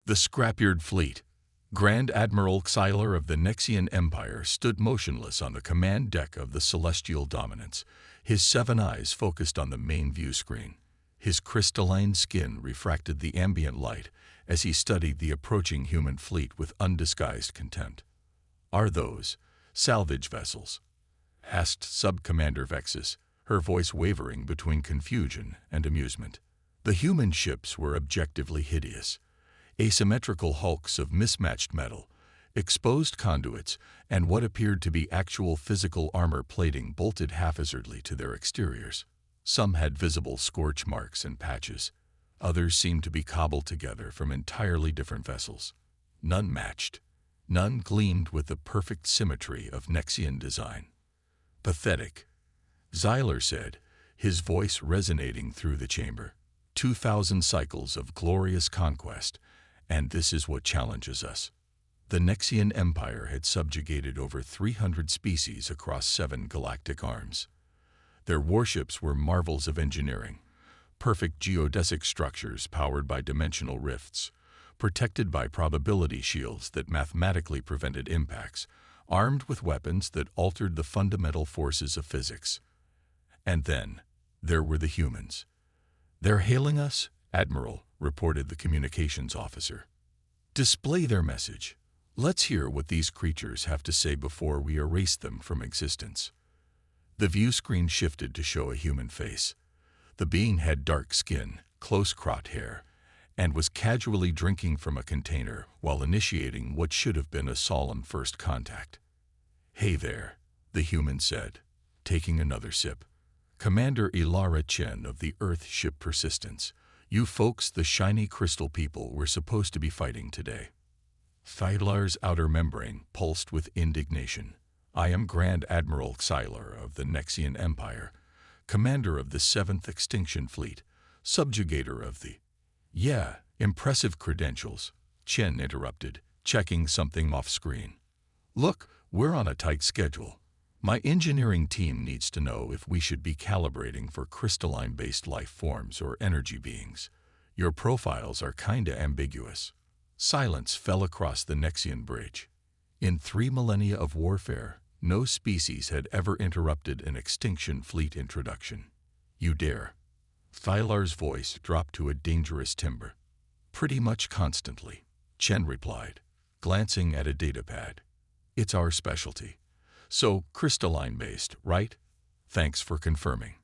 The scrap-eared fleet. Grand Admiral Xylar of the Nexian Empire stood motionless on the command deck of the Celestial Dominance, his 7 eyes focused on the main view screen. His crystalline skin refracted the ambient light as he studied the approaching human fleet with undisguised contempt. "Are those salvage vessels?" asked Sub-Commander Vexus, her voice wavering between confusion and amusement. The human ships were objectively hideous. Asymmetrical hulks of mismatched metal, exposed conduits, and what appeared to be actual physical armor plating bolted haphazardly to their exteriors. Some had visible scorch marks and patches. Others seemed to be cobbled together from entirely different vessels. None matched. None gleamed with the perfect symmetry of Nexian design. "Pathetic," Xylar said, his voice resonating through the chamber. 2,000 cycles of glorious conquest, and this is what challenges us. The Nexian Empire had subjugated over 300 species across 7 galactic arms. Their warships were marvels of engineering, perfect geodesic structures powered by dimensional rifts, protected by probability shields that mathematically prevented impacts, armed with weapons that altered the fundamental forces of physics. And then, there were the humans. "They're hailing us, Admiral," reported the communications officer. "Display their message. Let's hear what these creatures have to say before we erase them from existence." The view screen shifted to show a human face. The being had dark skin, close-cropped hair, and was casually drinking from a container while initiating what should have been a solemn first contact. "Hey there," the human said, taking another sip. "Commander Ilara Chen of the Earth ship Persistence. You folks, the shiny crystal people, were supposed to be fighting today." Xylar's outer membrane pulsed with indignation. "I am Grand Admiral Xylar of the Nexian Empire, commander of the 7th Extinction Fleet, subjugator of the—" "Yeah, impressive credentials," Chen interrupted, checking something off-screen. "Look, we're on a tight schedule. My engineering team needs to know if we should be calibrating for crystalline-based life forms or energy beings. Your profiles are kinda ambiguous." Silence fell across the Nexian bridge. In 3 millennia of warfare, no species had ever interrupted an extinction fleet introduction. "You dare?" Xylar's voice dropped to a dangerous timbre. "Pretty much constantly," Chen replied, glancing at a datapad. "It's our specialty. So, crystalline-based, right? Thanks for confirming."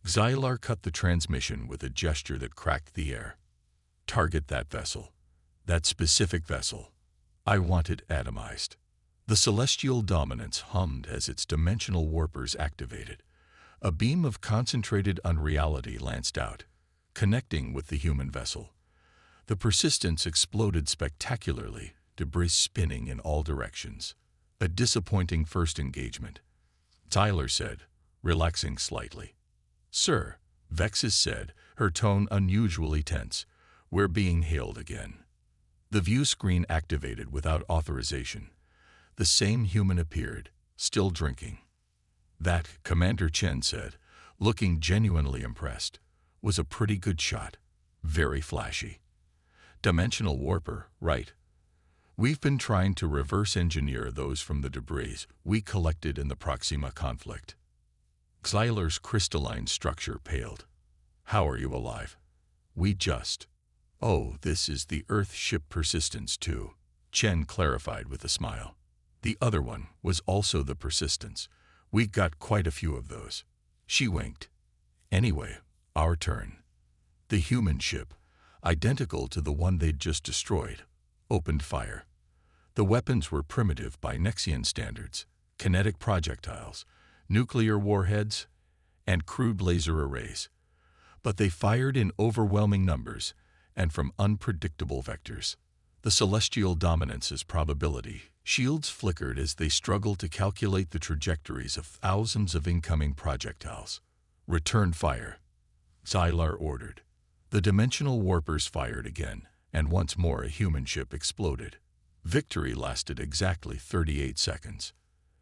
Xylar cut the transmission with a gesture that cracked the air. "Target that vessel. That specific vessel. I want it atomized." The Celestial Dominance hummed as its dimensional warpers activated. A beam of concentrated unreality lanced out, connecting with the human vessel. The Persistence exploded spectacularly, debris spinning in all directions. "A disappointing first engagement," Xylar said, relaxing slightly. "Sir," Vexus said, her tone unusually tense, "we're being hailed again." The view screen activated without authorization. The same human appeared, still drinking. "That," Commander Chen said, looking genuinely impressed, "was a pretty good shot. Very flashy. Dimensional warper, right? We've been trying to reverse engineer those from the debris we collected in the Proxima conflict." Xylar's crystalline structure paled. "How are you alive?" "We just—" "Oh, this is the Earth ship Persistence too," Chen clarified with a smile. "The other one was also the Persistence. We got quite a few of those." She winked. "Anyway, our turn." The human ship, identical to the one they'd just destroyed, opened fire. The weapons were primitive by Nexian standards: kinetic projectiles, nuclear warheads, and crude laser arrays. But they fired in overwhelming numbers and from unpredictable vectors. The Celestial Dominance's probability shields flickered as they struggled to calculate the trajectories of thousands of incoming projectiles. "Return fire," Xylar ordered. The dimensional warpers fired again, and once more a human ship exploded. Victory lasted exactly 38 seconds.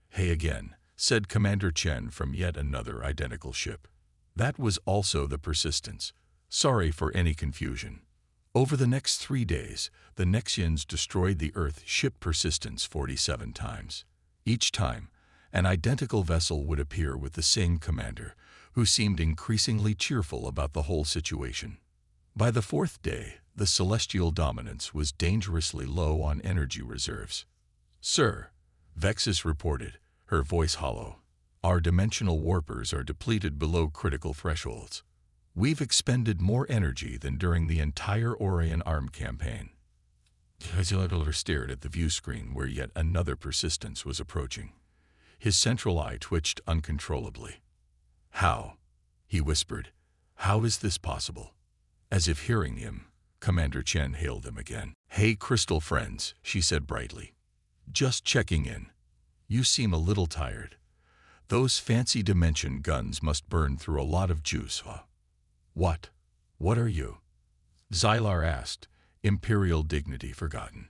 "Hey again," said Commander Chen from yet another identical ship. "That was also the Persistence. Sorry for any confusion." Over the next 3 days, the Nexians destroyed the Earth ship Persistence 47 times. Each time, an identical vessel would appear with the same commander, who seemed increasingly cheerful about the whole situation. By the 4th day, the Celestial Dominance was dangerously low on energy reserves. "Sir," Vexus reported, her voice hollow, "our dimensional warpers are depleted below critical thresholds. We've expended more energy than during the entire Orion Arm campaign." Zilladler stared at the view screen where yet another Persistence was approaching. His central eye twitched uncontrollably. "How?" he whispered. "How is this possible?" As if hearing him, Commander Chen hailed them again. "Hey, Crystal friends," she said brightly. "Just checking in. You seem a little tired. Those fancy dimension guns must burn through a lot of juice, huh?" "What? What are you?" Xylar asked, imperial dignity forgotten.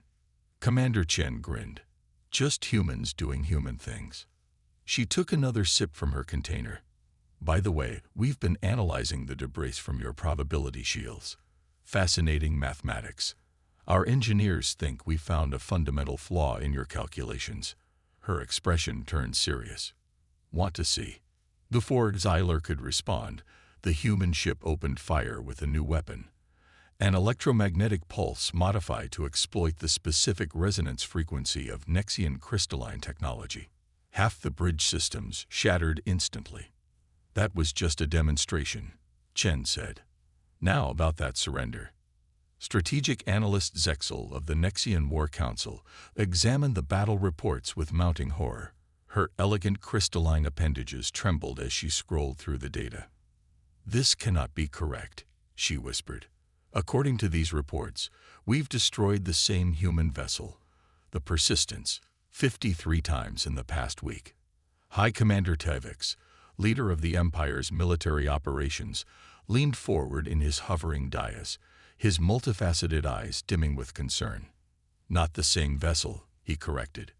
Commander Chen grinned. "Just humans doing human things." She took another sip from her container. "By the way, we've been analyzing the debris from your probability shields. Fascinating mathematics. Our engineers think we found a fundamental flaw in your calculations." Her expression turned serious. "Want to see?" Before Xylar could respond, the human ship opened fire with a new weapon, an electromagnetic pulse modified to exploit the specific resonance frequency of Nexian crystalline technology. Half the bridge systems shattered instantly. "That was just a demonstration," Chen said. "Now about that surrender." Strategic analyst Zexel of the Nexian War Council examined the battle reports with mounting horror. Her elegant crystalline appendages trembled as she scrolled through the data. "This cannot be correct," she whispered. "According to these reports, we've destroyed the same human vessel, the Persistence, 53 times in the past week." High Commander Tyvix, leader of the Empire's military operations, leaned forward in his hovering dais, his multifaceted eyes dimming with concern. "Not the same vessel," he corrected.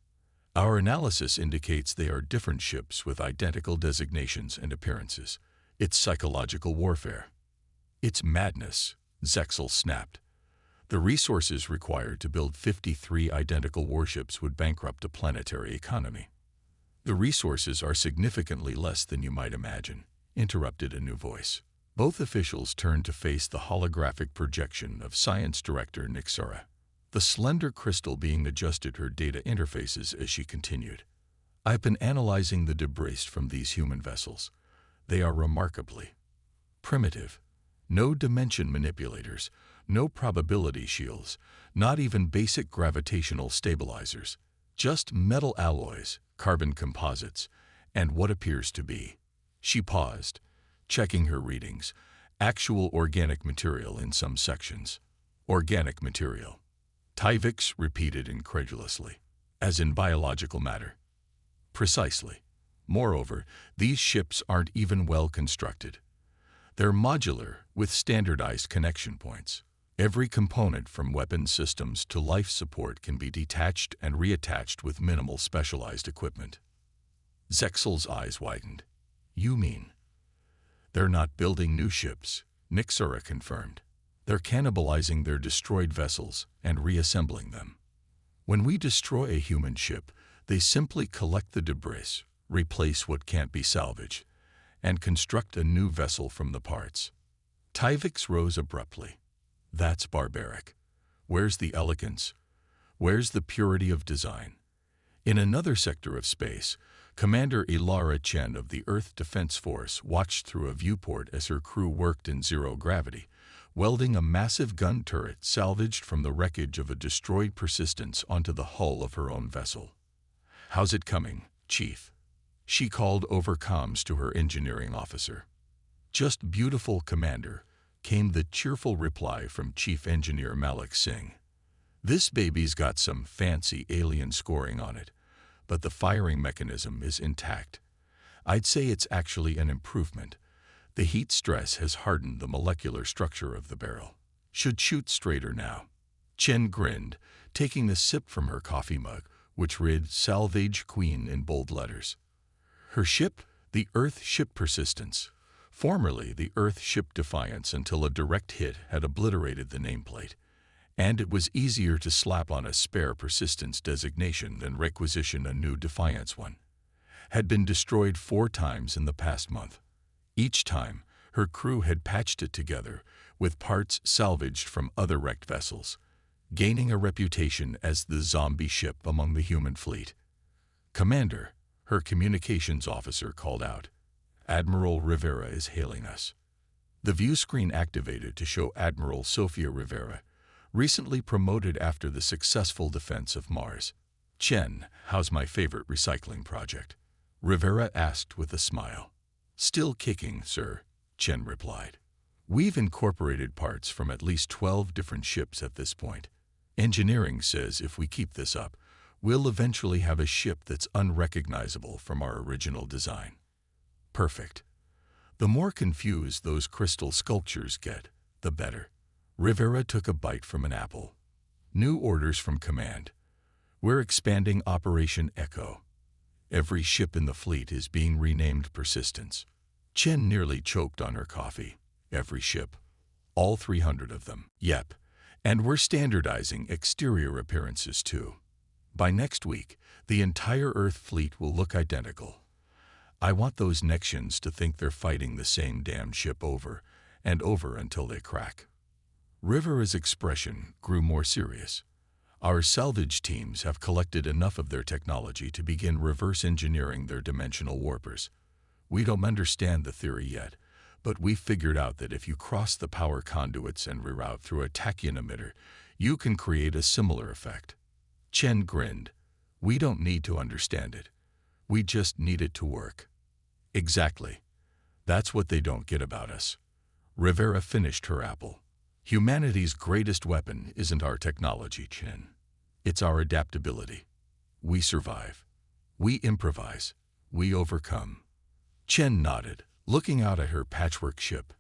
"Our analysis indicates they are different ships with identical designations and appearances. It's psychological warfare." "It's madness," Zexel snapped. "The resources required to build 53 identical warships would bankrupt a planetary economy." "The resources are significantly less than you might imagine," interrupted a new voice. Both officials turned to face the holographic projection of Science Director Nixara, the slender crystal being adjusted her data interfaces as she continued. "I've been analyzing the debris from these human vessels. They are remarkably primitive. No dimension manipulators, no probability shields, not even basic gravitational stabilizers. Just metal alloys, carbon composites, and what appears to be." She paused, checking her readings. "Actual organic material in some sections." "Organic material," Tyvix repeated incredulously. "As in biological matter?" "Precisely. Moreover, these ships aren't even well constructed. They're modular, with standardized connection points. Every component from weapon systems to life support can be detached and reattached with minimal specialized equipment." Zexel's eyes widened. "You mean?" "They're not building new ships," Nixara confirmed. "They're cannibalizing their destroyed vessels and reassembling them. When we destroy a human ship, they simply collect the debris, replace what can't be salvaged, and construct a new vessel from the parts." Tyvix rose abruptly. "That's barbaric. Where's the elegance? Where's the purity of design?" In another sector of space, Commander Ilara Chen of the Earth Defense Force watched through a viewport as her crew worked in zero gravity, welding a massive gun turret salvaged from the wreckage of a destroyed Persistence onto the hull of her own vessel. "How's it coming, Chief?" she called over comms to her engineering officer. "Just beautiful, Commander," came the cheerful reply from Chief Engineer Malik Singh. "This baby's got some fancy alien scoring on it, but the firing mechanism is intact. I'd say it's actually an improvement. The heat stress has hardened the molecular structure of the barrel. Should shoot straighter now." Chen grinned, taking a sip from her coffee mug, which read "Salvage Queen" in bold letters. Her ship, the Earth ship Persistence, Formerly, the Earth shipped Defiance until a direct hit had obliterated the nameplate, and it was easier to slap on a spare persistence designation than requisition a new Defiance one. Had been destroyed 4 times in the past month. Each time, her crew had patched it together with parts salvaged from other wrecked vessels, gaining a reputation as the zombie ship among the human fleet. "Commander," her communications officer called out. "Admiral Rivera is hailing us." The view screen activated to show Admiral Sofia Rivera, recently promoted after the successful defense of Mars. "Chen, how's my favorite recycling project?" Rivera asked with a smile. "Still kicking, sir," Chen replied. "We've incorporated parts from at least 12 different ships at this point. Engineering says if we keep this up, we'll eventually have a ship that's unrecognizable from our original design." "Perfect. The more confused those crystal sculptures get, the better." Rivera took a bite from an apple. "New orders from Command. We're expanding Operation Echo. Every ship in the fleet is being renamed Persistence." Chen nearly choked on her coffee. "Every ship? All 300 of them?" "Yep. And we're standardizing exterior appearances too. By next week, the entire Earth fleet will look identical. I want those Nexians to think they're fighting the same damn ship over and over until they crack." Rivera's expression grew more serious. "Our salvage teams have collected enough of their technology to begin reverse engineering their dimensional warpers. We don't understand the theory yet, but we've figured out that if you cross the power conduits and reroute through a tachyon emitter, you can create a similar effect." Chen grinned. "We don't need to understand it. We just need it to work." "Exactly. That's what they don't get about us." Rivera finished her apple. "Humanity's greatest weapon isn't our technology, Chen. It's our adaptability. We survive. We improvise. We overcome." Chen nodded, looking out at her patchwork ship,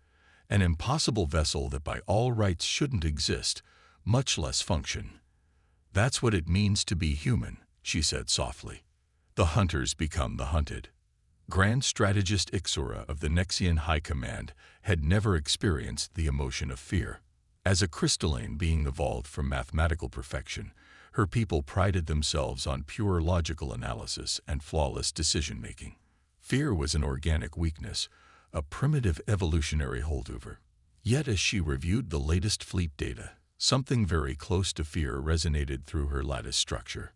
an impossible vessel that by all rights shouldn't exist, much less function. "That's what it means to be human," she said softly. "The hunters become the hunted." Grand Strategist Ixora of the Nexian High Command had never experienced the emotion of fear. As a crystalline being evolved from mathematical perfection, her people prided themselves on pure logical analysis and flawless decision-making. Fear was an organic weakness, a primitive evolutionary holdover. Yet as she reviewed the latest fleet data, something very close to fear resonated through her lattice structure.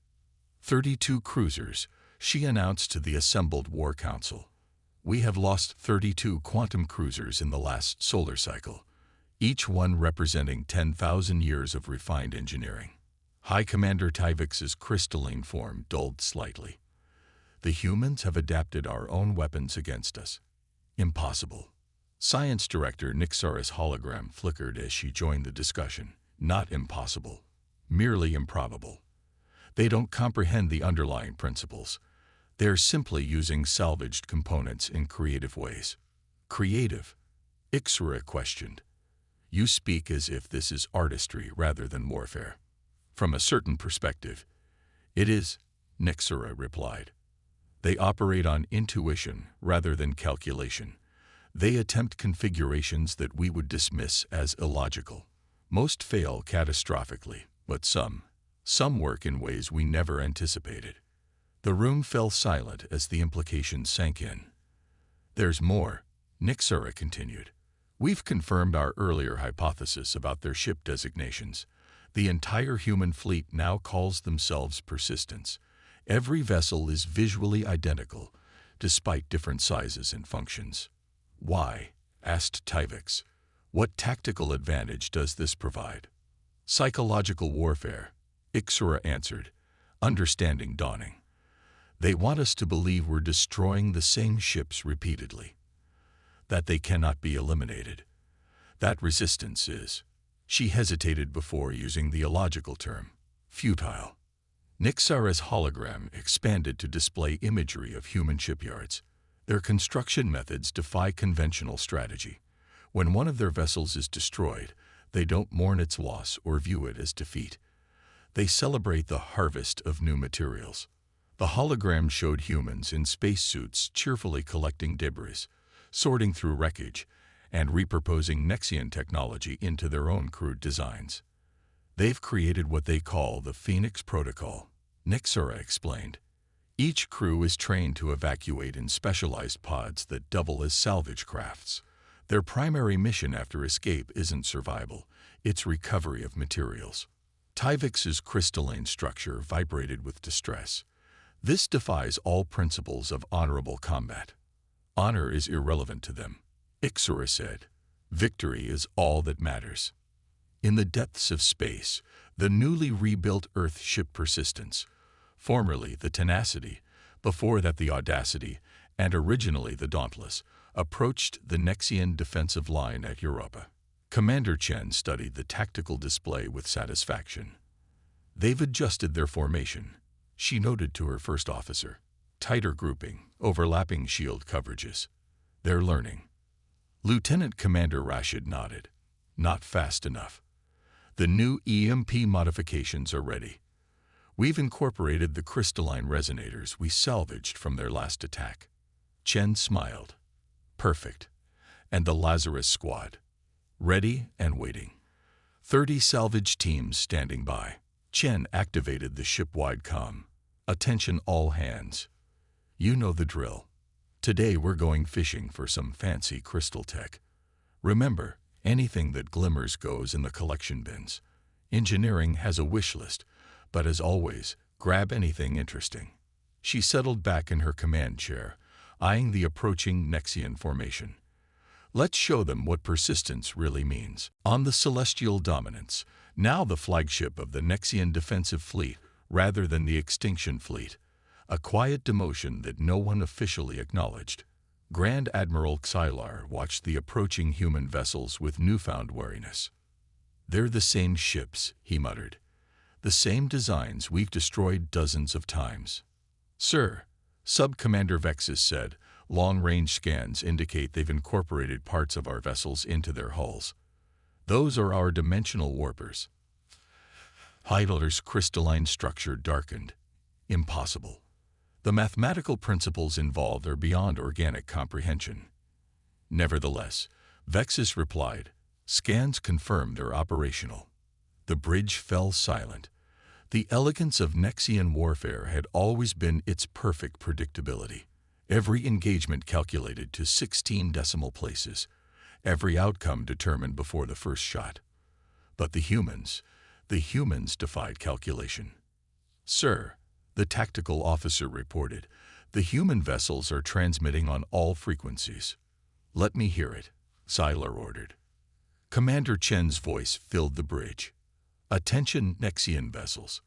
32 cruisers, she announced to the assembled War Council. "We have lost 32 quantum cruisers in the last solar cycle, each one representing 10,000 years of refined engineering." High Commander Tyvix's crystalline form dulled slightly. "The humans have adapted our own weapons against us." "Impossible." Science Director Nixara's hologram flickered as she joined the discussion. "Not impossible. Merely improbable. They don't comprehend the underlying principles. They're simply using salvaged components in creative ways." "Creative?" Ixora questioned. "You speak as if this is artistry rather than warfare." "From a certain perspective, it is," Nixora replied. "They operate on intuition rather than calculation. They attempt configurations that we would dismiss as illogical. Most fail catastrophically, but some work in ways we never anticipated." The room fell silent as the implications sank in. "There's more," Nixara continued. "We've confirmed our earlier hypothesis about their ship designations. The entire human fleet now calls themselves Persistence. Every vessel is visually identical, despite different sizes and functions." "Why?" asked Tyvix. "What tactical advantage does this provide?" "Psychological warfare," Ixora answered, understanding dawning. "They want us to believe we're destroying the same ships repeatedly. That they cannot be eliminated. That resistance is," she hesitated before using the illogical term, "futile." Nixara's hologram expanded to display imagery of human shipyards. Their construction methods defy conventional strategy. When one of their vessels is destroyed, they don't mourn its loss or view it as defeat. They celebrate the harvest of new materials. The hologram showed humans in spacesuits cheerfully collecting debris, sorting through wreckage, and repurposing Nexian technology into their own crude designs. They've created what they call the Phoenix Protocol, Nixura explained. Each crew is trained to evacuate in specialized pods that double as salvage crafts. Their primary mission after escape isn't survival, it's recovery of materials. Tyvix's crystalline structure vibrated with distress. This defies all principles of honorable combat. Honor is irrelevant to them, Ixura said. Victory is all that matters. In the depths of space, the newly rebuilt Earth ship Persistence, formerly the Tenacity, before that the Audacity, and originally the Dauntless, approached the Nexian defensive line at Europa. Commander Chen studied the tactical display with satisfaction. They've adjusted their formation, she noted to her first officer. Tighter grouping, overlapping shield coverages. They're learning. Lieutenant Commander Rashid nodded. Not fast enough. The new EMP modifications are ready. We've incorporated the crystalline resonators we salvaged from their last attack. Chen smiled. Perfect. And the Lazarus squad? Ready and waiting. 30 salvage teams standing by. Chen activated the ship-wide comm. Attention all hands. You know the drill. Today we're going fishing for some fancy crystal tech. Remember, anything that glimmers goes in the collection bins. Engineering has a wish list, but as always, grab anything interesting. She settled back in her command chair, eyeing the approaching Nexian formation. Let's show them what persistence really means. On the Celestial Dominance, now the flagship of the Nexian defensive fleet rather than the Extinction Fleet, a quiet demotion that no one officially acknowledged. Grand Admiral Xylar watched the approaching human vessels with newfound wariness. They're the same ships, he muttered. The same designs we've destroyed dozens of times. Sir, Sub-Commander Vexus said, long-range scans indicate they've incorporated parts of our vessels into their hulls. Those are our dimensional warpers. Heidelberg's crystalline structure darkened. Impossible. The mathematical principles involved are beyond organic comprehension. Nevertheless, Vexus replied, scans confirm they're operational. The bridge fell silent. The elegance of Nexian warfare had always been its perfect predictability. Every engagement calculated to 16 decimal places. Every outcome determined before the first shot. But the humans defied calculation. Sir, the tactical officer reported, the human vessels are transmitting on all frequencies. Let me hear it, Xylar ordered. Commander Chen's voice filled the bridge. Attention Nexian vessels.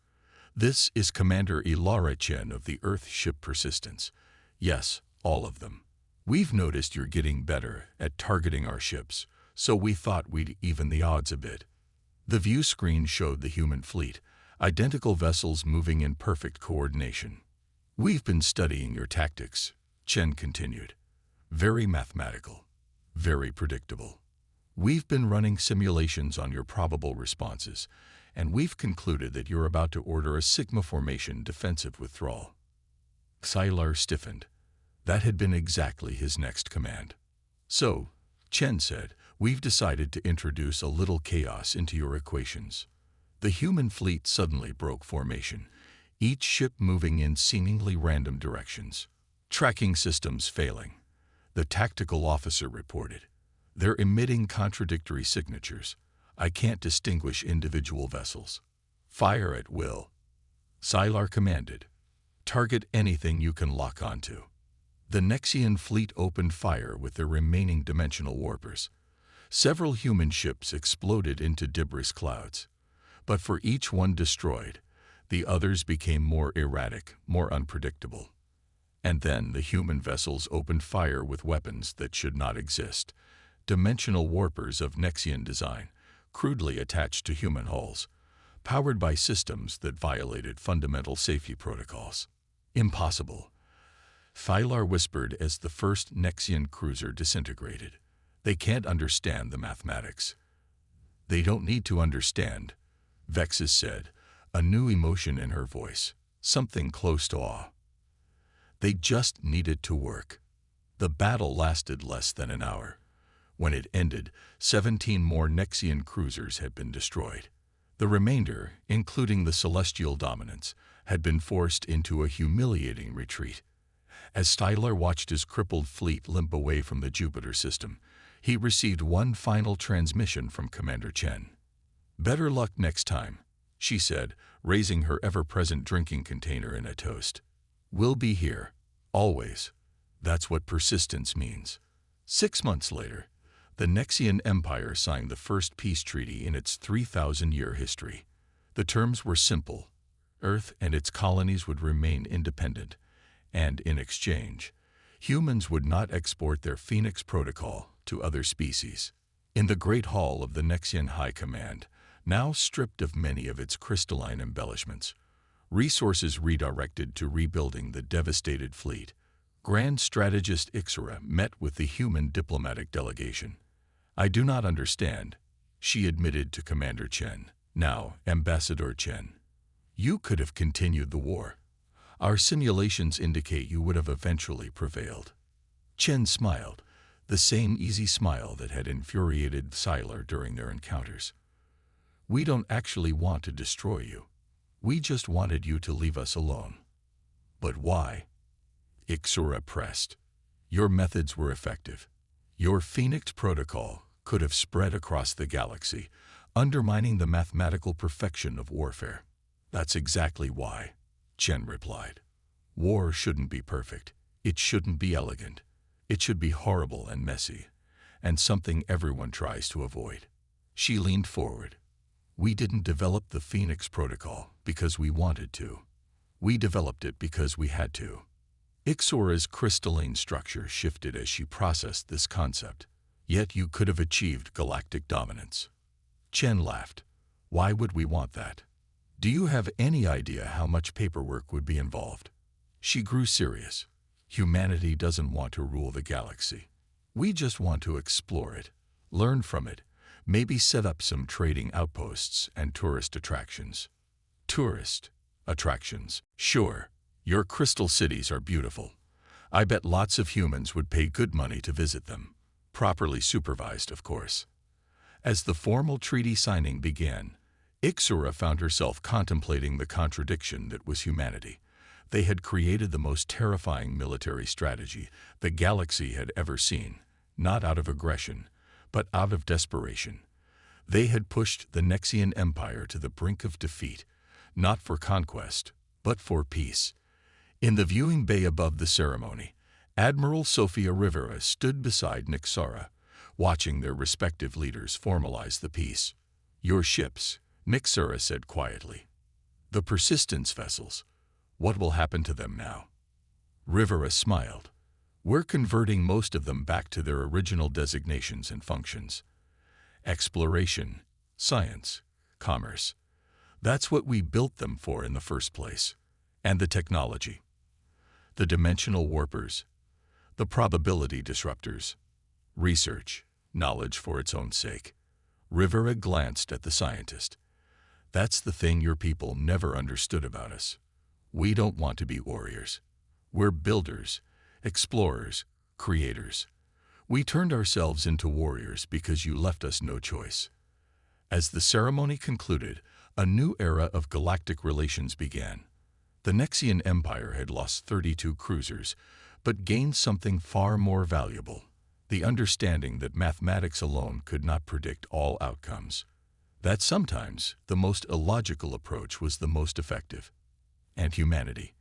This is Commander Ilara Chen of the Earth ship Persistence. Yes, all of them. We've noticed you're getting better at targeting our ships, so we thought we'd even the odds a bit. The view screen showed the human fleet, identical vessels moving in perfect coordination. We've been studying your tactics, Chen continued. Very mathematical, very predictable. We've been running simulations on your probable responses, and we've concluded that you're about to order a Sigma formation defensive withdrawal. Xylar stiffened. That had been exactly his next command. So, Chen said, we've decided to introduce a little chaos into your equations. The human fleet suddenly broke formation, each ship moving in seemingly random directions. Tracking systems failing. The tactical officer reported. They're emitting contradictory signatures. I can't distinguish individual vessels. Fire at will. Xylar commanded. Target anything you can lock onto. The Nexian fleet opened fire with their remaining dimensional warpers. Several human ships exploded into debris clouds. But for each one destroyed, the others became more erratic, more unpredictable. And then the human vessels opened fire with weapons that should not exist. Dimensional warpers of Nexian design, crudely attached to human hulls, powered by systems that violated fundamental safety protocols. Impossible. Xylar whispered as the first Nexian cruiser disintegrated. They can't understand the mathematics. They don't need to understand, Vexus said, a new emotion in her voice, something close to awe. They just needed to work. The battle lasted less than an hour. When it ended, 17 more Nexian cruisers had been destroyed. The remainder, including the celestial dominants, had been forced into a humiliating retreat. As Styler watched his crippled fleet limp away from the Jupiter system, he received one final transmission from Commander Chen. "Better luck next time," she said, raising her ever-present drinking container in a toast. "We'll be here, always." That's what persistence means. 6 months later, the Nexian Empire signed the first peace treaty in its 3,000-year history. The terms were simple. Earth and its colonies would remain independent, and in exchange, humans would not export their Phoenix Protocol to other species. In the Great Hall of the Nexian High Command, now stripped of many of its crystalline embellishments, resources redirected to rebuilding the devastated fleet, Grand Strategist Ixora met with the human diplomatic delegation. "I do not understand," she admitted to Commander Chen, now Ambassador Chen. "You could have continued the war. Our simulations indicate you would have eventually prevailed." Chen smiled, the same easy smile that had infuriated Siler during their encounters. "We don't actually want to destroy you. We just wanted you to leave us alone." "But why?" Ixora pressed. "Your methods were effective. Your Phoenix Protocol could have spread across the galaxy, undermining the mathematical perfection of warfare." "That's exactly why," Chen replied. "War shouldn't be perfect. It shouldn't be elegant. It should be horrible and messy, and something everyone tries to avoid." She leaned forward. "We didn't develop the Phoenix Protocol because we wanted to. We developed it because we had to." Ixora's crystalline structure shifted as she processed this concept. "Yet you could have achieved galactic dominance." Chen laughed. "Why would we want that? Do you have any idea how much paperwork would be involved?" She grew serious. "Humanity doesn't want to rule the galaxy. We just want to explore it, learn from it, maybe set up some trading outposts and tourist attractions." "Tourist attractions? Sure. Your crystal cities are beautiful. I bet lots of humans would pay good money to visit them. Properly supervised, of course." As the formal treaty signing began, Ixora found herself contemplating the contradiction that was humanity. They had created the most terrifying military strategy the galaxy had ever seen, not out of aggression, but out of desperation. They had pushed the Nexian Empire to the brink of defeat, not for conquest, but for peace. In the viewing bay above the ceremony, Admiral Sophia Rivera stood beside Nixara, watching their respective leaders formalize the peace. "Your ships," Nixara said quietly. "The persistence vessels. What will happen to them now?" Rivera smiled. "We're converting most of them back to their original designations and functions. Exploration, science, commerce. That's what we built them for in the first place. And the technology. The dimensional warpers, the probability disruptors, research, knowledge for its own sake." Rivera glanced at the scientist. "That's the thing your people never understood about us. We don't want to be warriors. We're builders, explorers, creators. We turned ourselves into warriors because you left us no choice." As the ceremony concluded, a new era of galactic relations began. The Nexian Empire had lost 32 cruisers, but gained something far more valuable: the understanding that mathematics alone could not predict all outcomes. That sometimes the most illogical approach was the most effective. And humanity.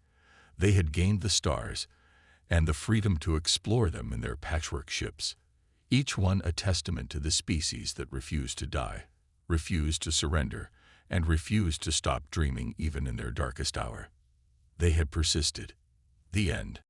They had gained the stars, and the freedom to explore them in their patchwork ships, each one a testament to the species that refused to die, refused to surrender, and refused to stop dreaming even in their darkest hour. They had persisted. The end.